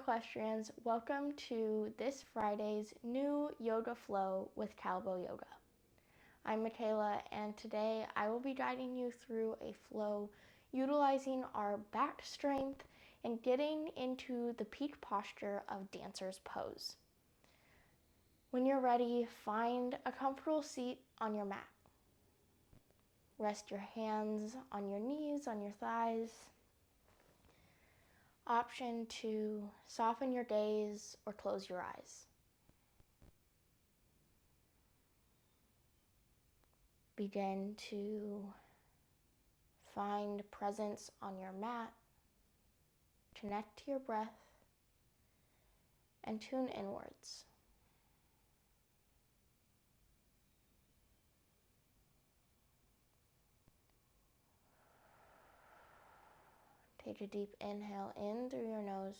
equestrians, welcome to this Friday's new yoga flow with Cowbell Yoga. I'm Makayla, and today I will be guiding you through a flow utilizing our back strength and getting into the peak posture of dancer's pose. When you're ready, find a comfortable seat on your mat. Rest your hands on your knees, on your thighs. Option to soften your gaze or close your eyes. Begin to find presence on your mat. Connect to your breath and tune inwards. Take a deep inhale in through your nose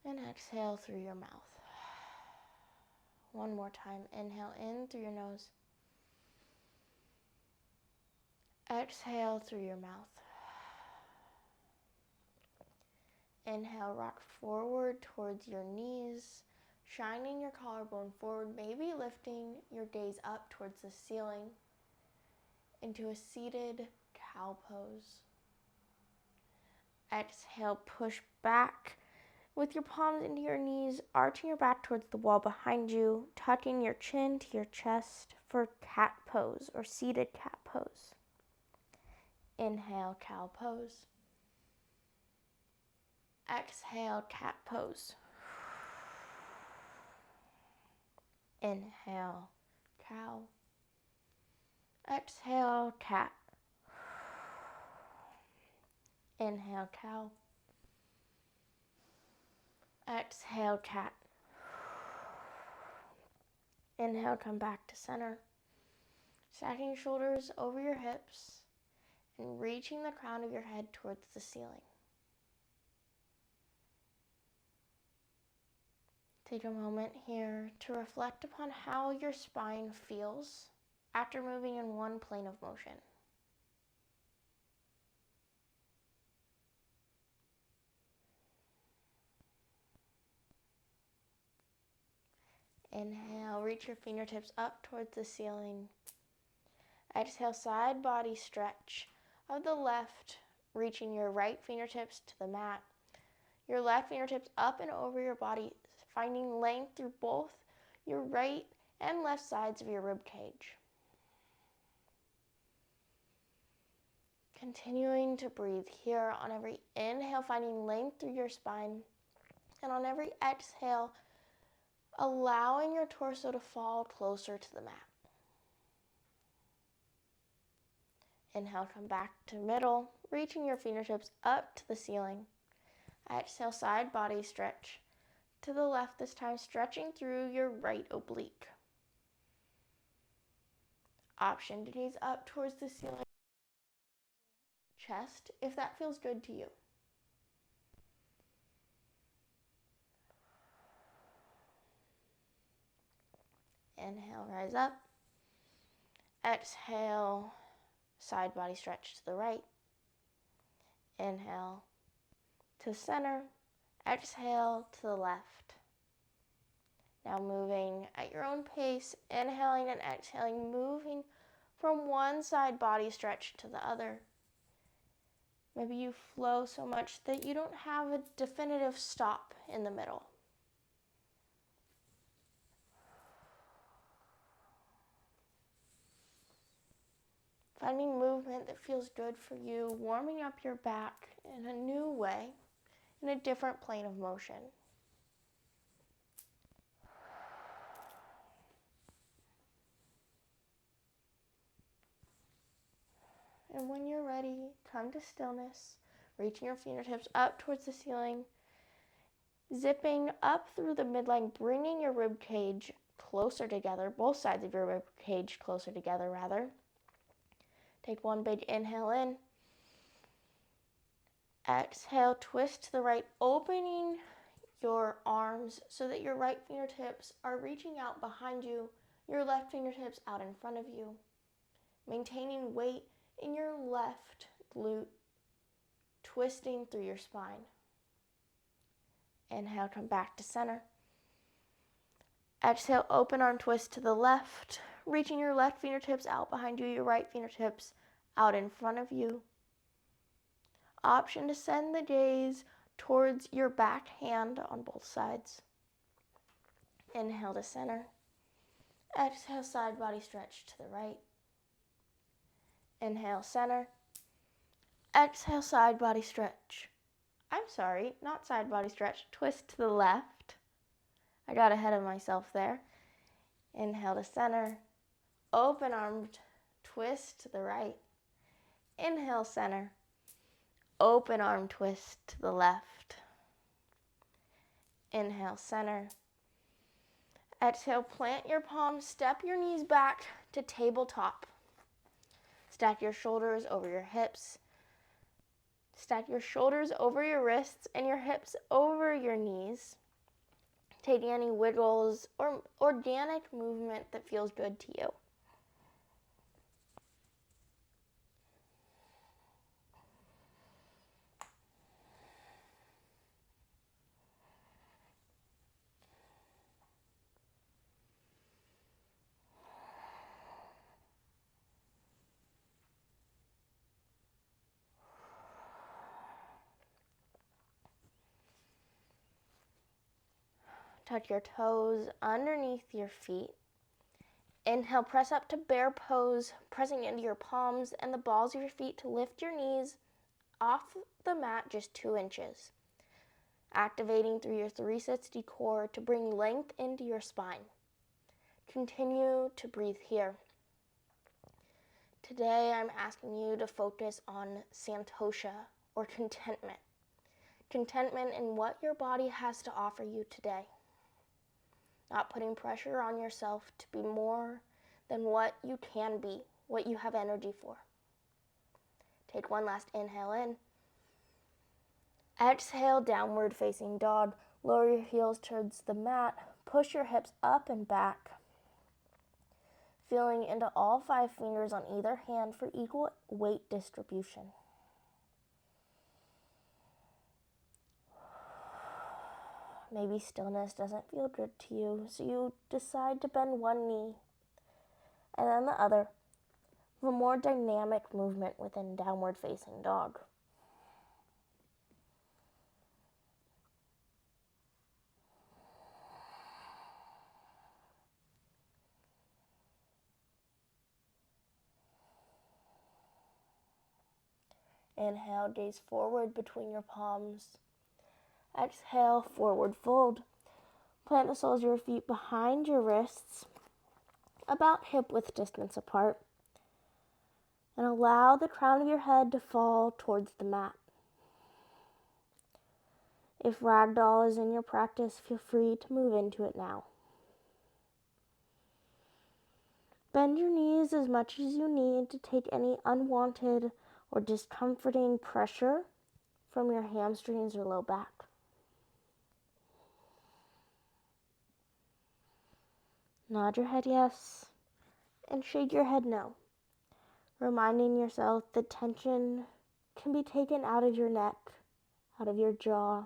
and exhale through your mouth. One more time. Inhale in through your nose. Exhale through your mouth. Inhale, rock forward towards your knees, shining your collarbone forward, maybe lifting your gaze up towards the ceiling into a seated cow pose. Exhale, push back with your palms into your knees, arching your back towards the wall behind you, tucking your chin to your chest for cat pose or seated cat pose. Inhale, cow pose. Exhale, cat pose. Inhale, cow. Exhale, cat. Inhale, cow. Exhale, cat. Inhale, come back to center. Stacking shoulders over your hips and reaching the crown of your head towards the ceiling. Take a moment here to reflect upon how your spine feels after moving in one plane of motion. Inhale, reach your fingertips up towards the ceiling. Exhale, side body stretch of the left, reaching your right fingertips to the mat. Your left fingertips up and over your body, finding length through both your right and left sides of your rib cage. Continuing to breathe here on every inhale, finding length through your spine, and on every exhale, allowing your torso to fall closer to the mat. Inhale, come back to middle, reaching your fingertips up to the ceiling. Exhale, side body stretch to the left this time, stretching through your right oblique. Option to gaze up towards the ceiling, chest, if that feels good to you. Inhale, rise up. Exhale, side body stretch to the right. Inhale to center. Exhale to the left. Now moving at your own pace, inhaling and exhaling, moving from one side body stretch to the other. Maybe you flow so much that you don't have a definitive stop in the middle. Finding movement that feels good for you, warming up your back in a new way, in a different plane of motion. And when you're ready, come to stillness, reaching your fingertips up towards the ceiling, zipping up through the midline, bringing your rib cage closer together, both sides of your rib cage closer together rather. Take one big inhale in. Exhale, twist to the right, opening your arms so that your right fingertips are reaching out behind you, your left fingertips out in front of you. Maintaining weight in your left glute, twisting through your spine. Inhale, come back to center. Exhale, open arm twist to the left, reaching your left fingertips out behind you, your right fingertips out in front of you. Option to send the gaze towards your back hand on both sides. Inhale to center. Exhale, side body stretch to the right. Inhale, center. Exhale, side body stretch. I'm sorry, not side body stretch, twist to the left. I got ahead of myself there. Inhale to center. Open armed twist to the right. Inhale, center. Open arm twist to the left. Inhale, center. Exhale, plant your palms, step your knees back to tabletop. Stack your shoulders over your hips. Stack your shoulders over your wrists and your hips over your knees. Taking any wiggles or organic movement that feels good to you. Tuck your toes underneath your feet. Inhale, press up to bear pose, pressing into your palms and the balls of your feet to lift your knees off the mat just 2 inches. Activating through your 360 core to bring length into your spine. Continue to breathe here. Today, I'm asking you to focus on Santosha, or contentment. Contentment in what your body has to offer you today. Not putting pressure on yourself to be more than what you can be, what you have energy for. Take one last inhale in. Exhale, downward facing dog. Lower your heels towards the mat. Push your hips up and back. Feeling into all 5 fingers on either hand for equal weight distribution. Maybe stillness doesn't feel good to you, so you decide to bend one knee and then the other for more dynamic movement within downward facing dog. Inhale, gaze forward between your palms. Exhale, forward fold. Plant the soles of your feet behind your wrists, about hip width distance apart. And allow the crown of your head to fall towards the mat. If ragdoll is in your practice, feel free to move into it now. Bend your knees as much as you need to take any unwanted or discomforting pressure from your hamstrings or low back. Nod your head yes, and shake your head no, reminding yourself that tension can be taken out of your neck, out of your jaw,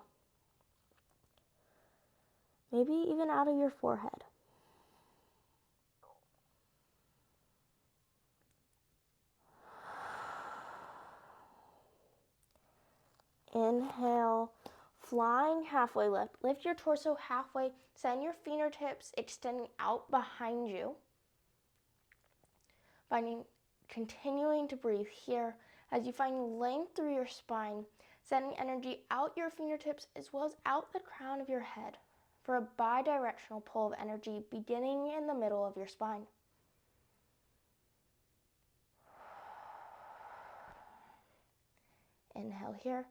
maybe even out of your forehead. Inhale, flying halfway lift. Lift your torso halfway. Send your fingertips extending out behind you. Continuing to breathe here as you find length through your spine, sending energy out your fingertips as well as out the crown of your head for a bidirectional pull of energy beginning in the middle of your spine. Inhale here.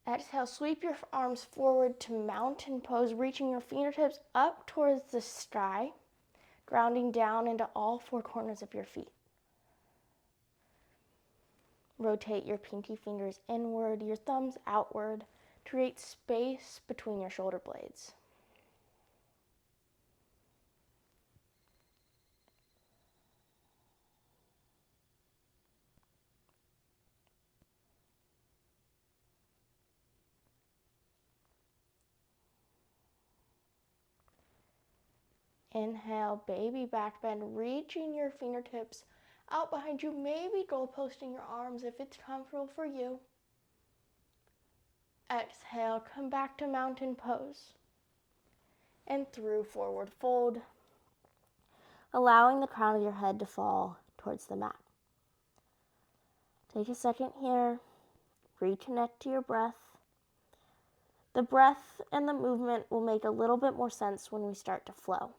Exhale, sweep your arms forward to mountain pose, reaching your fingertips up towards the sky, grounding down into all 4 corners of your feet. Rotate your pinky fingers inward, your thumbs outward, to create space between your shoulder blades. Inhale, baby back bend, reaching your fingertips out behind you, maybe goalposting your arms if it's comfortable for you. Exhale, come back to mountain pose. And through forward fold, allowing the crown of your head to fall towards the mat. Take a second here, reconnect to your breath. The breath and the movement will make a little bit more sense when we start to flow.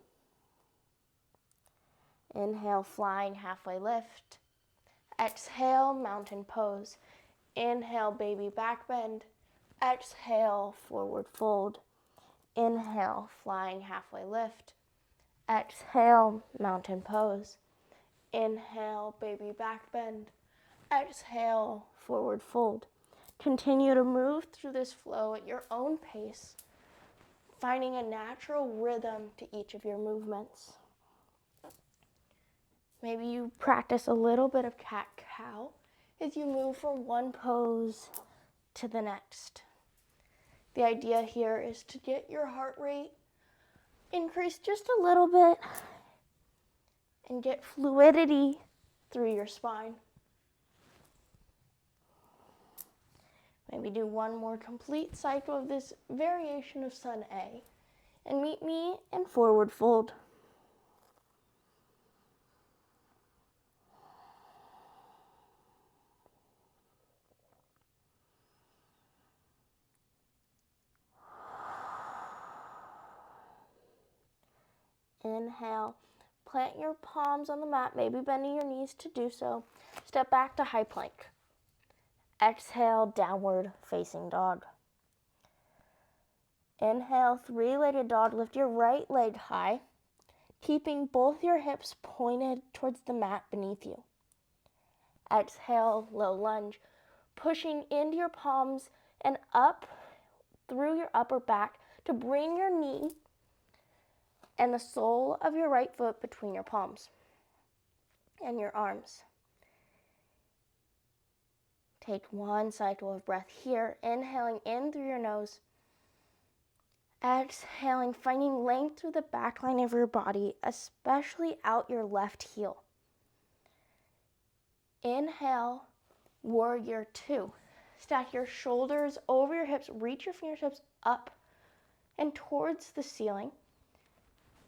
Inhale, flying halfway lift. Exhale, mountain pose. Inhale, baby back bend. Exhale, forward fold. Inhale, flying halfway lift. Exhale, mountain pose. Inhale, baby back bend. Exhale, forward fold. Continue to move through this flow at your own pace, finding a natural rhythm to each of your movements. Maybe you practice a little bit of cat-cow as you move from one pose to the next. The idea here is to get your heart rate increased just a little bit and get fluidity through your spine. Maybe do one more complete cycle of this variation of Sun A and meet me in forward fold. Inhale, plant your palms on the mat, maybe bending your knees to do so. Step back to high plank. Exhale, downward facing dog. Inhale, three-legged dog. Lift your right leg high, keeping both your hips pointed towards the mat beneath you. Exhale, low lunge, pushing into your palms and up through your upper back to bring your knee and the sole of your right foot between your palms and your arms. Take one cycle of breath here, inhaling in through your nose. Exhaling, finding length through the back line of your body, especially out your left heel. Inhale, warrior two. Stack your shoulders over your hips, reach your fingertips up and towards the ceiling.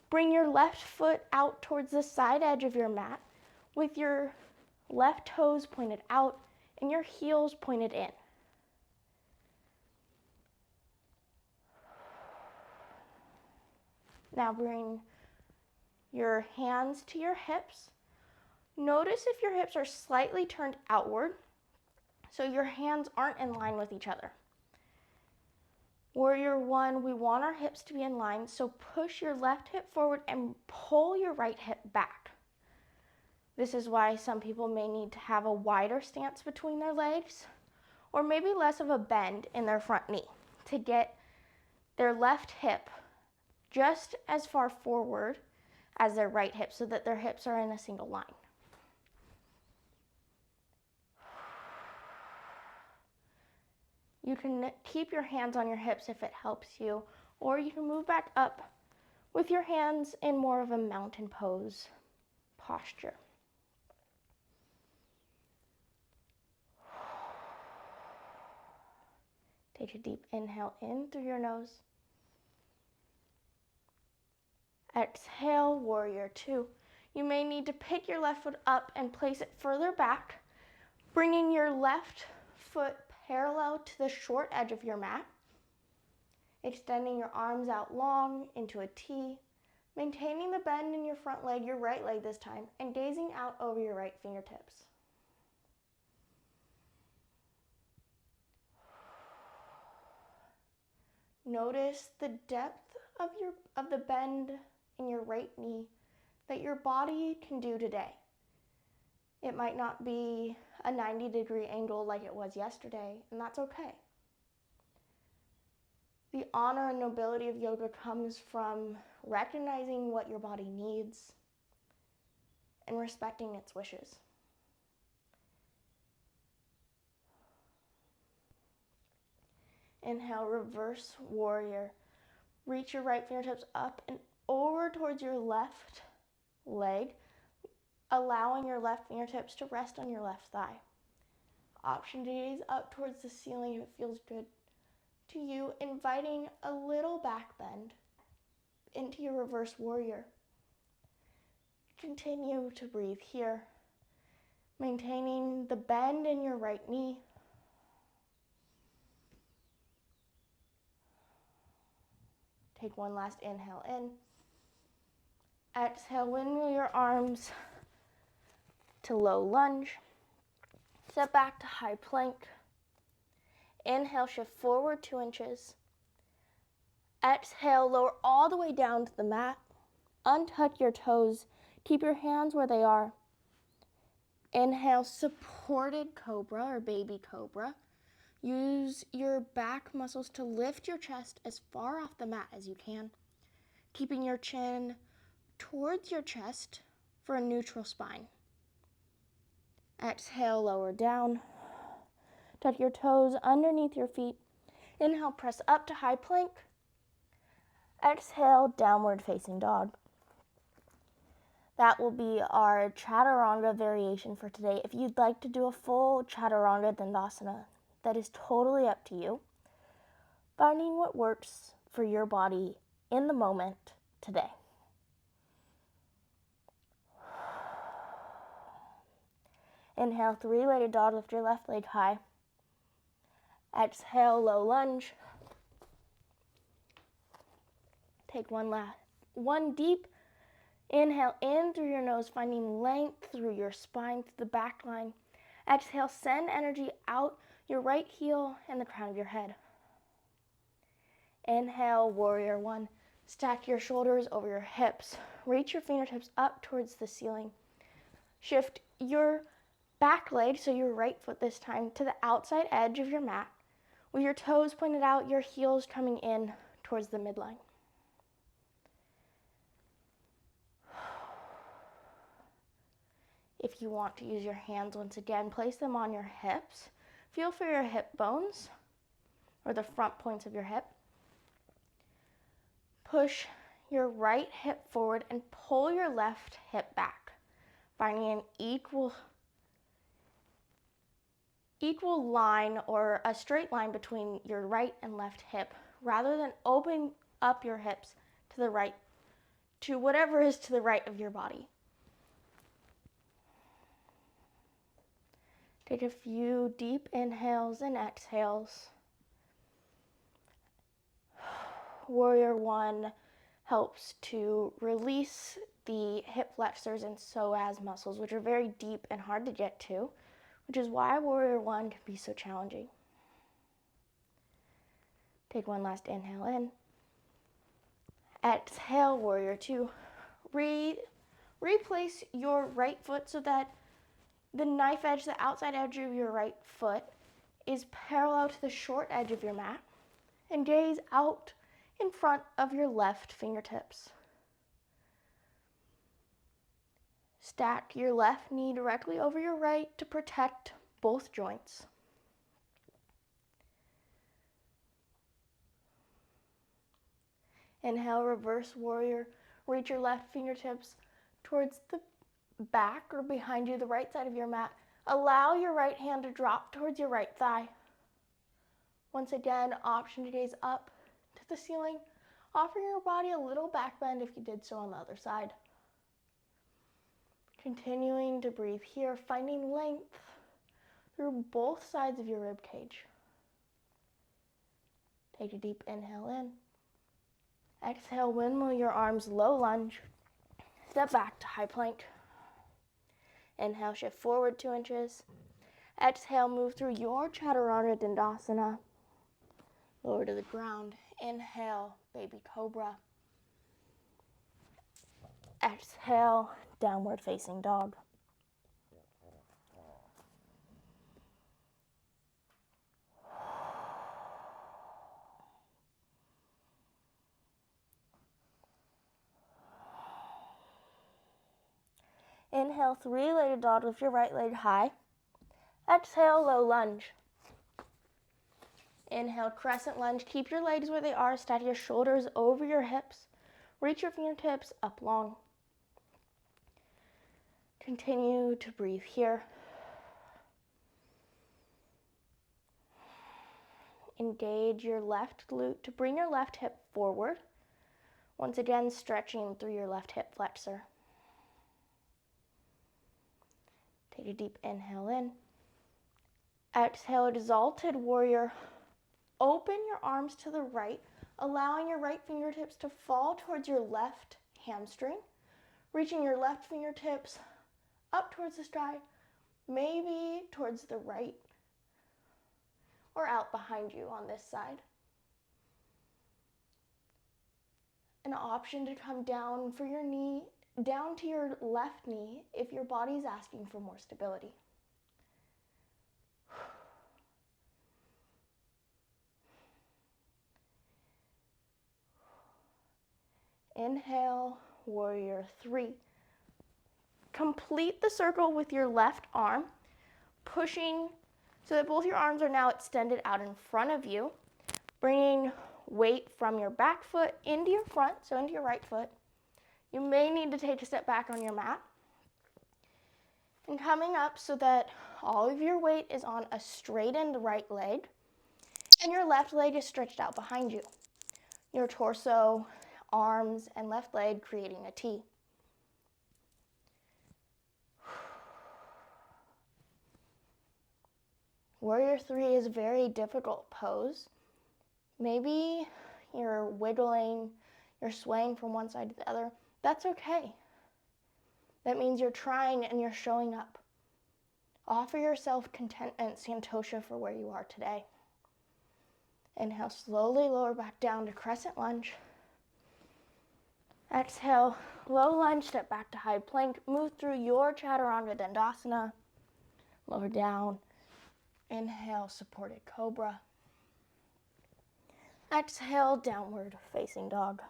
Bring your left foot out towards the side edge of your mat with your left toes pointed out and your heels pointed in. Now bring your hands to your hips. Notice if your hips are slightly turned outward, so your hands aren't in line with each other. Warrior one, we want our hips to be in line, so push your left hip forward and pull your right hip back. This is why some people may need to have a wider stance between their legs, or maybe less of a bend in their front knee to get their left hip just as far forward as their right hip so that their hips are in a single line. You can keep your hands on your hips if it helps you, or you can move back up with your hands in more of a mountain pose posture. Take a deep inhale in through your nose. Exhale, warrior two. You may need to pick your left foot up and place it further back, bringing your left foot parallel to the short edge of your mat, extending your arms out long into a T, maintaining the bend in your front leg, your right leg this time, and gazing out over your right fingertips. Notice the depth of the bend in your right knee that your body can do today. It might not be a 90-degree angle like it was yesterday, and that's okay. The honor and nobility of yoga comes from recognizing what your body needs and respecting its wishes. Inhale, reverse warrior. Reach your right fingertips up and over towards your left leg, allowing your left fingertips to rest on your left thigh. Option to gaze up towards the ceiling if it feels good to you, inviting a little back bend into your reverse warrior. Continue to breathe here, maintaining the bend in your right knee. Take one last inhale in. Exhale, windmill your arms to low lunge. Step back to high plank. Inhale, shift forward 2 inches. Exhale, lower all the way down to the mat. Untuck your toes. Keep your hands where they are. Inhale, supported cobra or baby cobra. Use your back muscles to lift your chest as far off the mat as you can, keeping your chin towards your chest for a neutral spine. Exhale, lower down. Tuck your toes underneath your feet. Inhale, press up to high plank. Exhale, downward facing dog. That will be our chaturanga variation for today. If you'd like to do a full chaturanga dandasana, that is totally up to you. Finding what works for your body in the moment today. Inhale, 3-legged dog, lift your left leg high. Exhale, low lunge. Take one deep inhale in through your nose, finding length through your spine, through the back line. Exhale, send energy out your right heel and the crown of your head. Inhale, warrior one. Stack your shoulders over your hips. Reach your fingertips up towards the ceiling. Shift your back leg, so your right foot this time, to the outside edge of your mat. With your toes pointed out, your heels coming in towards the midline. If you want to use your hands once again, place them on your hips. Feel for your hip bones, or the front points of your hip. Push your right hip forward and pull your left hip back, finding an equal line or a straight line between your right and left hip, rather than opening up your hips to the right, to whatever is to the right of your body. Take a few deep inhales and exhales. Warrior one helps to release the hip flexors and psoas muscles, which are very deep and hard to get to, which is why warrior one can be so challenging. Take one last inhale in. Exhale, warrior two. Replace your right foot so that the knife edge, the outside edge of your right foot, is parallel to the short edge of your mat, and gaze out in front of your left fingertips. Stack your left knee directly over your right to protect both joints. Inhale, reverse warrior. Reach your left fingertips towards the back or behind you, the right side of your mat. Allow your right hand to drop towards your right thigh. Once again, option to gaze up to the ceiling, offering your body a little back bend if you did so on the other side. Continuing to breathe here, finding length through both sides of your rib cage. Take a deep inhale in. Exhale, windmill your arms, low lunge. Step back to high plank. Inhale, shift forward 2 inches. Exhale, move through your chaturanga dandasana. Lower to the ground. Inhale, baby cobra. Exhale, downward facing dog. Inhale, 3-legged dog, lift your right leg high. Exhale, low lunge. Inhale, crescent lunge. Keep your legs where they are. Stack your shoulders over your hips. Reach your fingertips up long. Continue to breathe here. Engage your left glute to bring your left hip forward. Once again, stretching through your left hip flexor. Take a deep inhale in. Exhale, exalted warrior. Open your arms to the right, allowing your right fingertips to fall towards your left hamstring. Reaching your left fingertips up towards the sky, maybe towards the right, or out behind you on this side. An option to come down for your knee, down to your left knee if your body's asking for more stability. Inhale, warrior 3. Complete the circle with your left arm, pushing so that both your arms are now extended out in front of you, bringing weight from your back foot into your front, so into your right foot. You may need to take a step back on your mat. And coming up so that all of your weight is on a straightened right leg, and your left leg is stretched out behind you. Your torso, arms, and left leg creating a T. Warrior 3 is a very difficult pose. Maybe you're wiggling, you're swaying from one side to the other. That's okay. That means you're trying and you're showing up. Offer yourself contentment, Santosha, for where you are today. Inhale, slowly lower back down to crescent lunge. Exhale, low lunge, step back to high plank. Move through your chaturanga dandasana. Lower down. Inhale, supported cobra. Exhale, downward facing dog.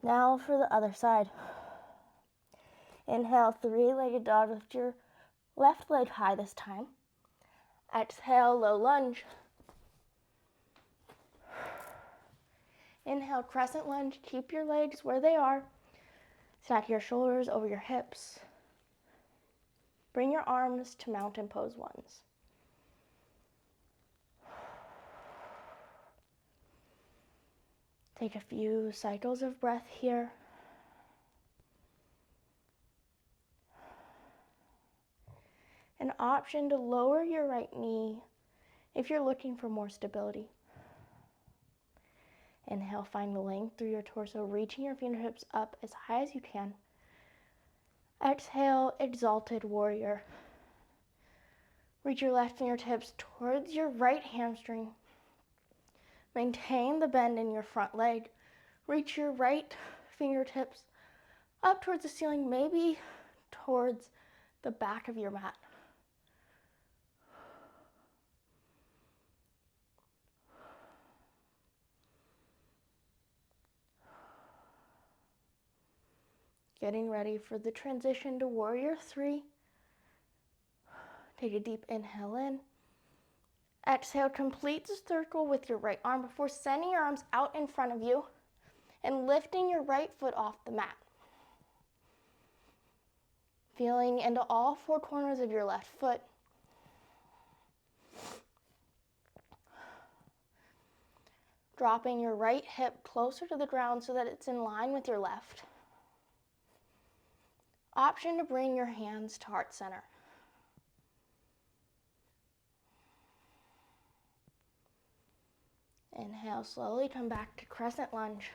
Now for the other side. Inhale, three-legged dog. Lift your left leg high this time. Exhale, low lunge. Inhale, crescent lunge. Keep your legs where they are. Stack your shoulders over your hips. Bring your arms to mountain pose ones. Take a few cycles of breath here. An option to lower your right knee if you're looking for more stability. Inhale, find the length through your torso, reaching your fingertips up as high as you can. Exhale, exalted warrior. Reach your left fingertips towards your right hamstring. Maintain the bend in your front leg. Reach your right fingertips up towards the ceiling, maybe towards the back of your mat. Getting ready for the transition to warrior 3. Take a deep inhale in. Exhale, complete the circle with your right arm before sending your arms out in front of you and lifting your right foot off the mat. Feeling into all four corners of your left foot. Dropping your right hip closer to the ground so that it's in line with your left. Option to bring your hands to heart center. Inhale, slowly come back to crescent lunge.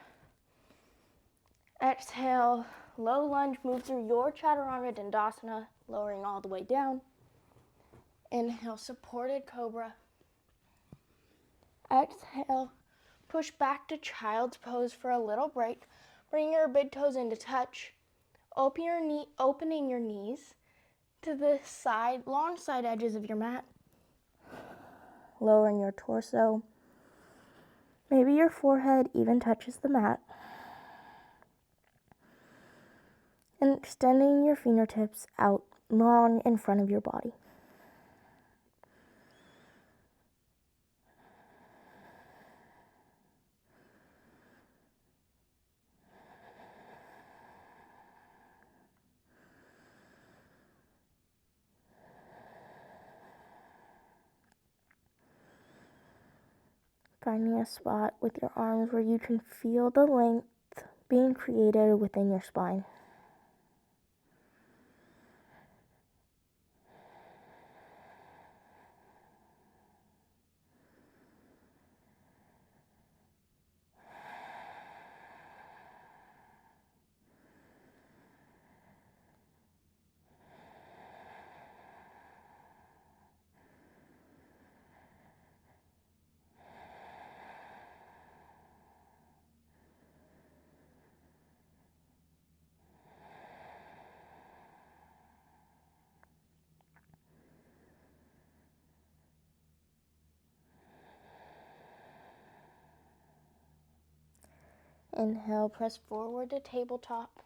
Exhale, low lunge, move through your chaturanga dandasana, lowering all the way down. Inhale, supported cobra. Exhale, push back to child's pose for a little break. Bring your big toes into touch. Opening your knees to the long side edges of your mat. Lowering your torso. Maybe your forehead even touches the mat. And extending your fingertips out long in front of your body. finding a spot with your arms where you can feel the length being created within your spine. Inhale, press forward to tabletop.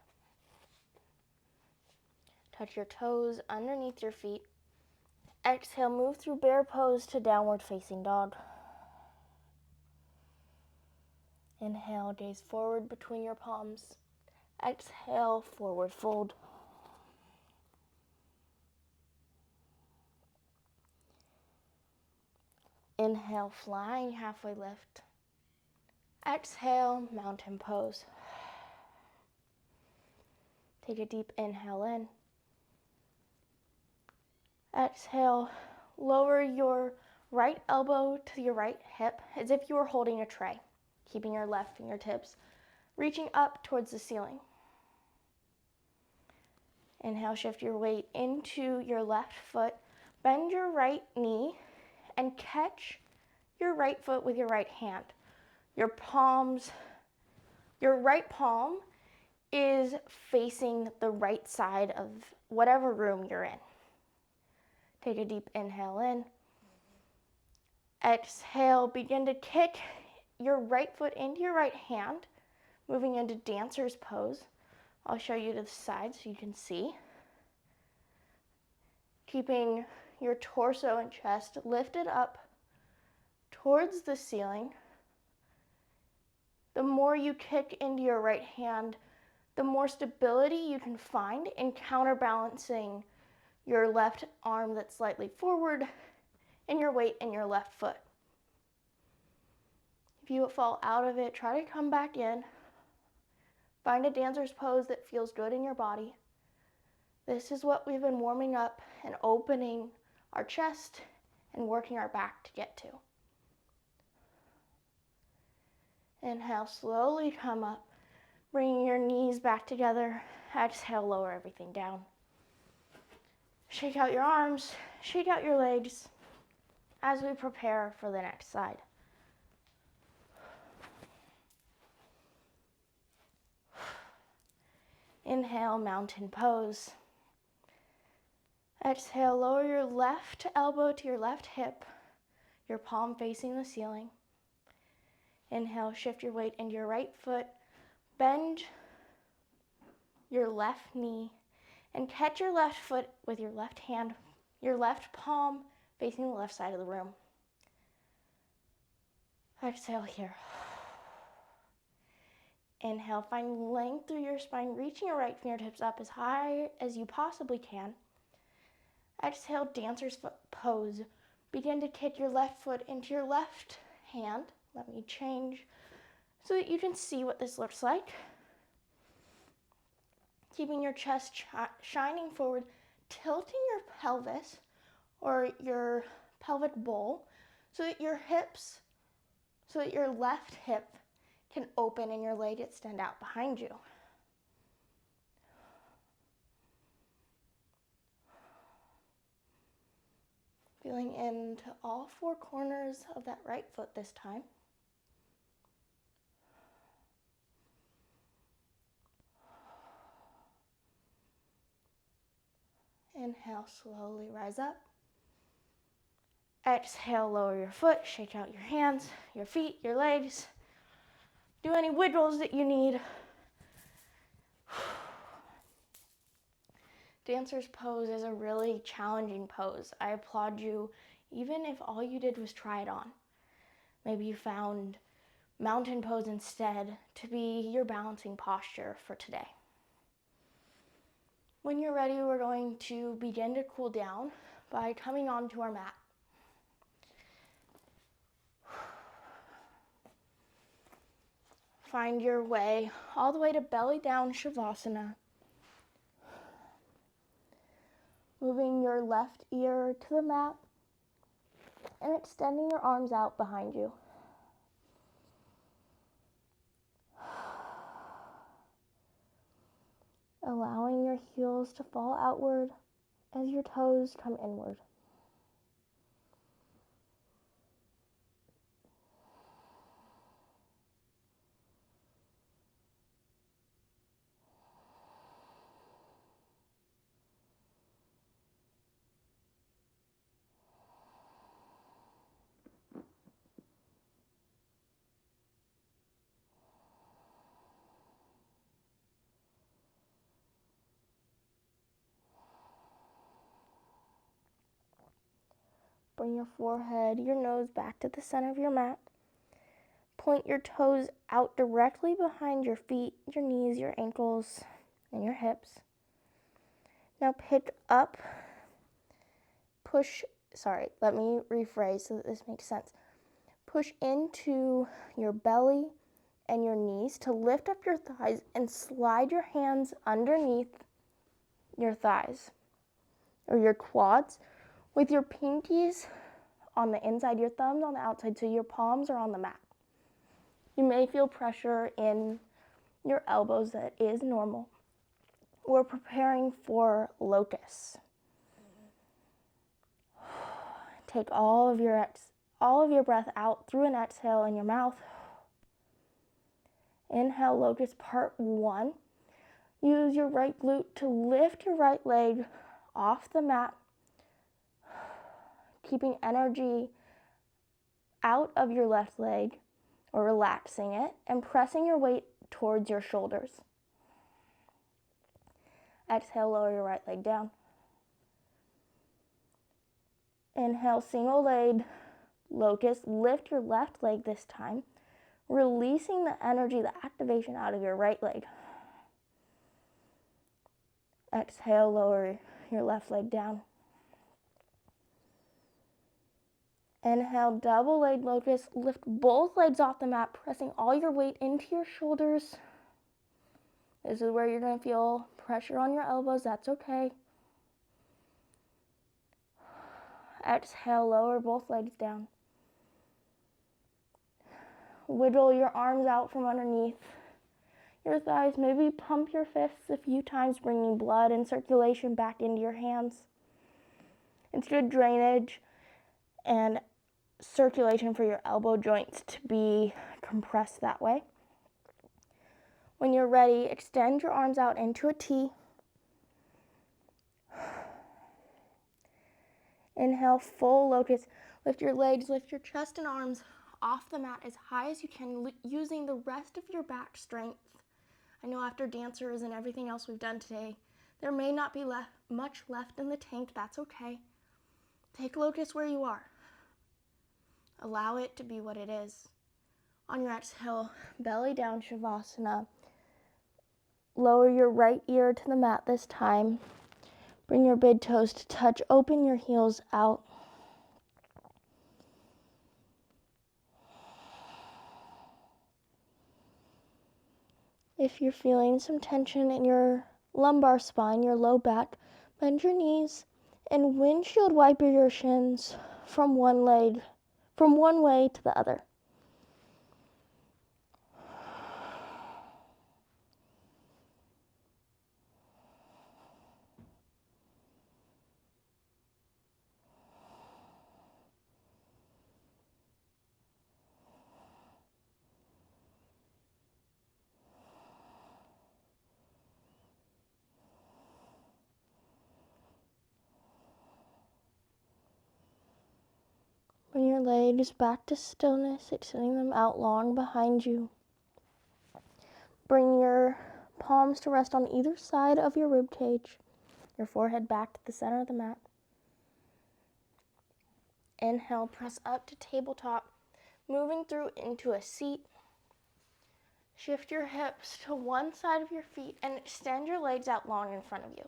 Touch your toes underneath your feet. Exhale, move through bear pose to downward facing dog. Inhale, gaze forward between your palms. Exhale, forward fold. Inhale, flying halfway lift. Exhale, mountain pose. Take a deep inhale in. Exhale, lower your right elbow to your right hip as if you were holding a tray, keeping your left fingertips reaching up towards the ceiling. Inhale, shift your weight into your left foot. Bend your right knee and catch your right foot with your right hand. Your right palm is facing the right side of whatever room you're in. Take a deep inhale in. Exhale, begin to kick your right foot into your right hand, moving into dancer's pose. I'll show you to the side so you can see. Keeping your torso and chest lifted up towards the ceiling. The more you kick into your right hand, the more stability you can find in counterbalancing your left arm that's slightly forward and your weight in your left foot. If you fall out of it, try to come back in. Find a dancer's pose that feels good in your body. This is what we've been warming up and opening our chest and working our back to get to. Inhale, slowly come up, bringing your knees back together. Exhale, lower everything down. Shake out your arms, shake out your legs as we prepare for the next side. Inhale, mountain pose. Exhale, lower your left elbow to your left hip, your palm facing the ceiling. Inhale, shift your weight into your right foot. Bend your left knee and catch your left foot with your left hand, your left palm facing the left side of the room. Exhale here. Inhale, find length through your spine, reaching your right fingertips up as high as you possibly can. Exhale, dancer's pose. Begin to kick your left foot into your left hand. Let me change so that you can see what this looks like. Keeping your chest shining forward, tilting your pelvis or your pelvic bowl so that your left hip can open and your leg extend out behind you. Feeling into all four corners of that right foot this time. Inhale, slowly rise up. Exhale, lower your foot, shake out your hands, your feet, your legs. Do any wiggles that you need. Dancer's pose is a really challenging pose. I applaud you, even if all you did was try it on. Maybe you found mountain pose instead to be your balancing posture for today. When you're ready, we're going to begin to cool down by coming onto our mat. find your way all the way to belly down Savasana. Moving your left ear to the mat and extending your arms out behind you. Allowing your heels to fall outward as your toes come inward. Bring your forehead, your nose back to the center of your mat. Point your toes out directly behind your feet, your knees, your ankles, and your hips. Now pick up, let me rephrase so that this makes sense. Push into your belly and your knees to lift up your thighs and slide your hands underneath your thighs or your quads with your pinkies on the inside, your thumbs on the outside, so your palms are on the mat. You may feel pressure in your elbows. That is normal. We're preparing for locust. Take all of your breath out through an exhale in your mouth. Inhale, locust part 1. Use your right glute to lift your right leg off the mat, keeping energy out of your left leg or relaxing it and pressing your weight towards your shoulders. Exhale, lower your right leg down. Inhale, single leg locust. Lift your left leg this time, releasing the energy, the activation out of your right leg. Exhale, lower your left leg down. Inhale, double leg locust. Lift both legs off the mat, pressing all your weight into your shoulders. This is where you're going to feel pressure on your elbows. That's okay. Exhale, lower both legs down. Wiggle your arms out from underneath your thighs. Maybe pump your fists a few times, bringing blood and circulation back into your hands. It's good drainage and circulation for your elbow joints to be compressed that way. When you're ready, extend your arms out into a T. Inhale, full locust. Lift your legs, lift your chest and arms off the mat as high as you can, using the rest of your back strength. I know after dancers and everything else we've done today, there may not be much left in the tank. That's okay. Take locust where you are. Allow it to be what it is. On your exhale, belly down Shavasana. Lower your right ear to the mat this time. Bring your big toes to touch. Open your heels out. If you're feeling some tension in your lumbar spine, your low back, bend your knees and windshield wiper your shins from one way to the other. Bring your legs back to stillness, extending them out long behind you. Bring your palms to rest on either side of your rib cage, your forehead back to the center of the mat. Inhale, press up to tabletop, moving through into a seat. Shift your hips to one side of your feet and extend your legs out long in front of you.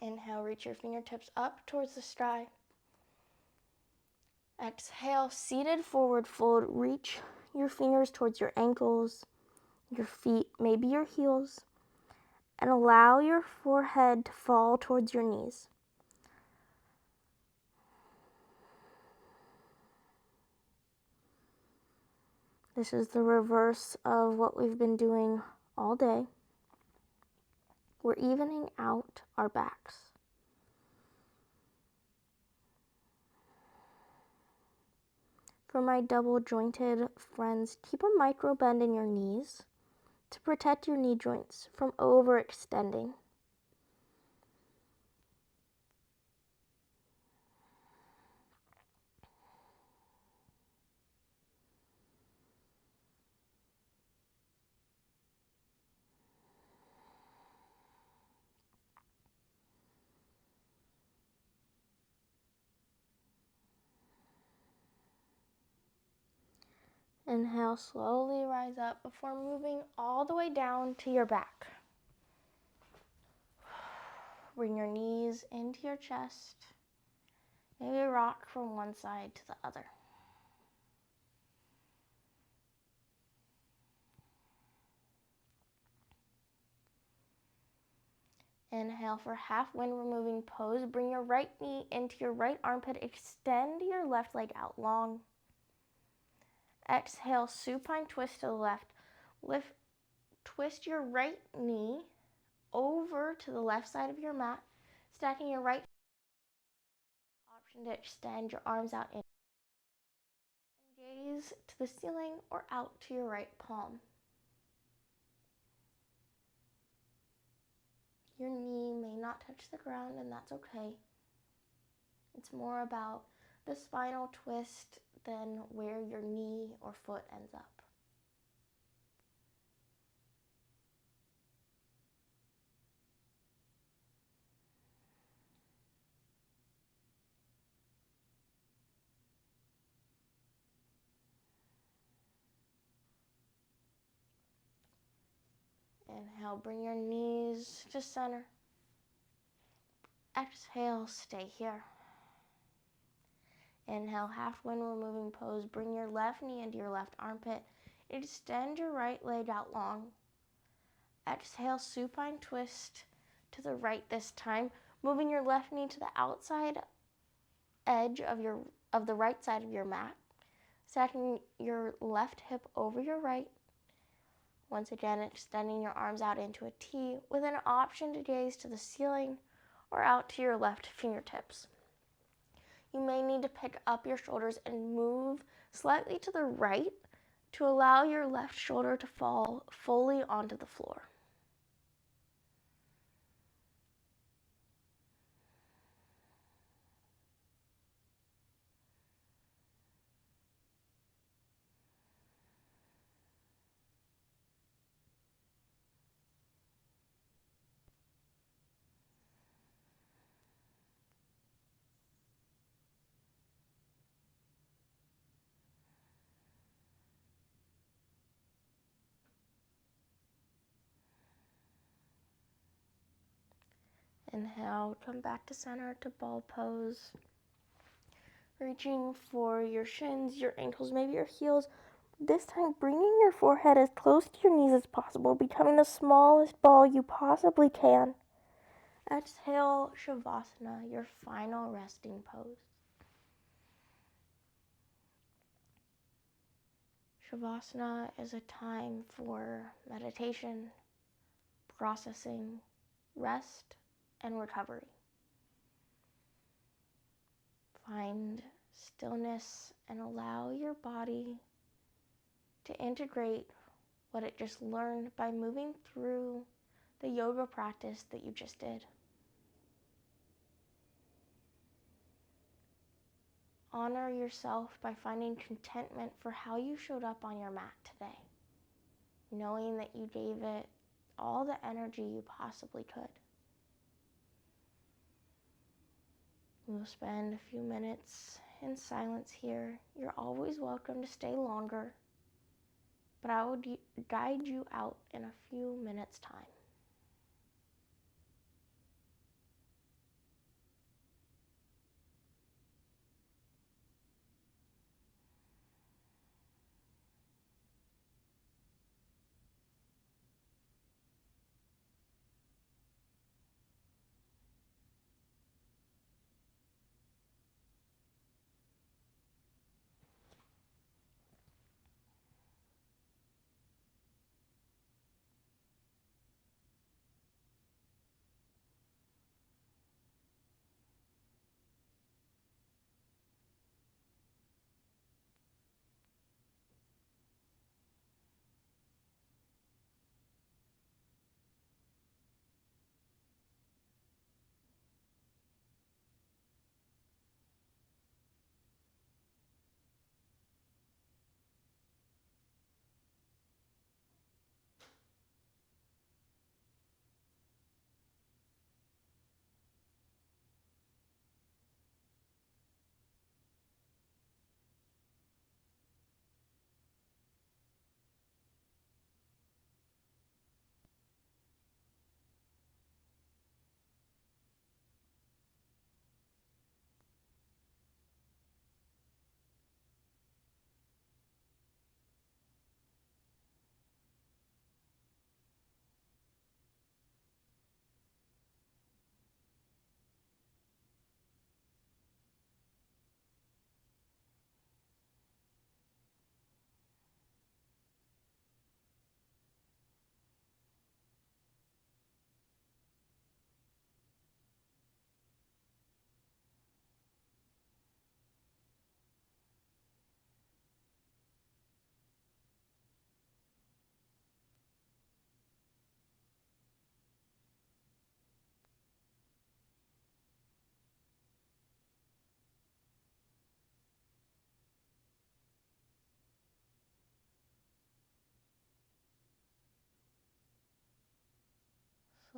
Inhale, reach your fingertips up towards the sky. Exhale, seated forward fold. Reach your fingers towards your ankles, your feet, maybe your heels, and allow your forehead to fall towards your knees. This is the reverse of what we've been doing all day. We're evening out our backs. For my double jointed friends, keep a micro bend in your knees to protect your knee joints from overextending. Inhale, slowly rise up before moving all the way down to your back. Bring your knees into your chest. Maybe rock from one side to the other. Inhale for half wind removing pose. Bring your right knee into your right armpit. Extend your left leg out long. Exhale, supine twist to the left. Twist your right knee over to the left side of your mat, stacking your right option to extend your arms out in. Gaze to the ceiling or out to your right palm. Your knee may not touch the ground, and that's okay. It's more about the spinal twist than where your knee or foot ends up. Inhale, bring your knees to center. Exhale, stay here. Inhale, half wind removing pose. Bring your left knee into your left armpit. Extend your right leg out long. Exhale, supine twist to the right this time, moving your left knee to the outside edge of the right side of your mat, stacking your left hip over your right. Once again, extending your arms out into a T with an option to gaze to the ceiling or out to your left fingertips. You may need to pick up your shoulders and move slightly to the right to allow your left shoulder to fall fully onto the floor. Inhale, come back to center to ball pose. Reaching for your shins, your ankles, maybe your heels. This time, bringing your forehead as close to your knees as possible, becoming the smallest ball you possibly can. Exhale, Savasana, your final resting pose. Savasana is a time for meditation, processing, rest, and recovery. Find stillness and allow your body to integrate what it just learned by moving through the yoga practice that you just did. Honor yourself by finding contentment for how you showed up on your mat today, knowing that you gave it all the energy you possibly could. We'll spend a few minutes in silence here. You're always welcome to stay longer, but I will guide you out in a few minutes' time.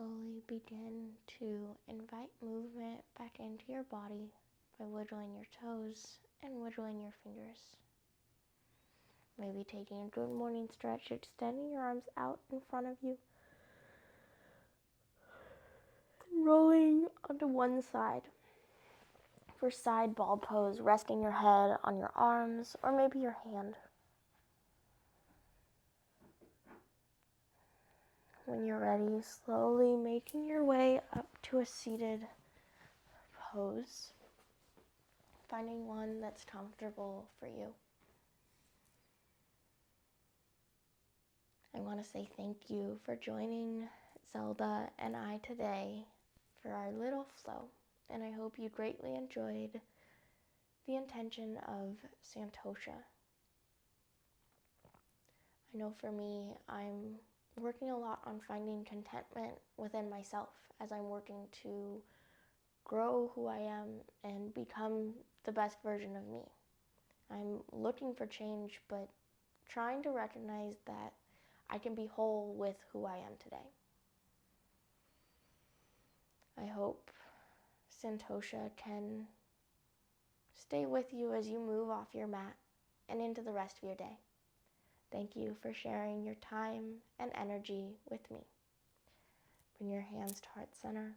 Slowly begin to invite movement back into your body by wiggling your toes and wiggling your fingers. Maybe taking a good morning stretch, extending your arms out in front of you, rolling onto one side. For side ball pose, resting your head on your arms or maybe your hand. When you're ready, slowly making your way up to a seated pose, finding one that's comfortable for you. I want to say thank you for joining Zelda and I today for our little flow, and I hope you greatly enjoyed the intention of Santosha. I know for me, I'm working a lot on finding contentment within myself as I'm working to grow who I am and become the best version of me. I'm looking for change, but trying to recognize that I can be whole with who I am today. I hope Santosha can stay with you as you move off your mat and into the rest of your day. Thank you for sharing your time and energy with me. Bring your hands to heart center.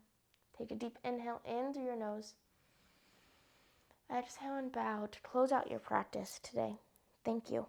Take a deep inhale in through your nose. Exhale and bow to close out your practice today. Thank you.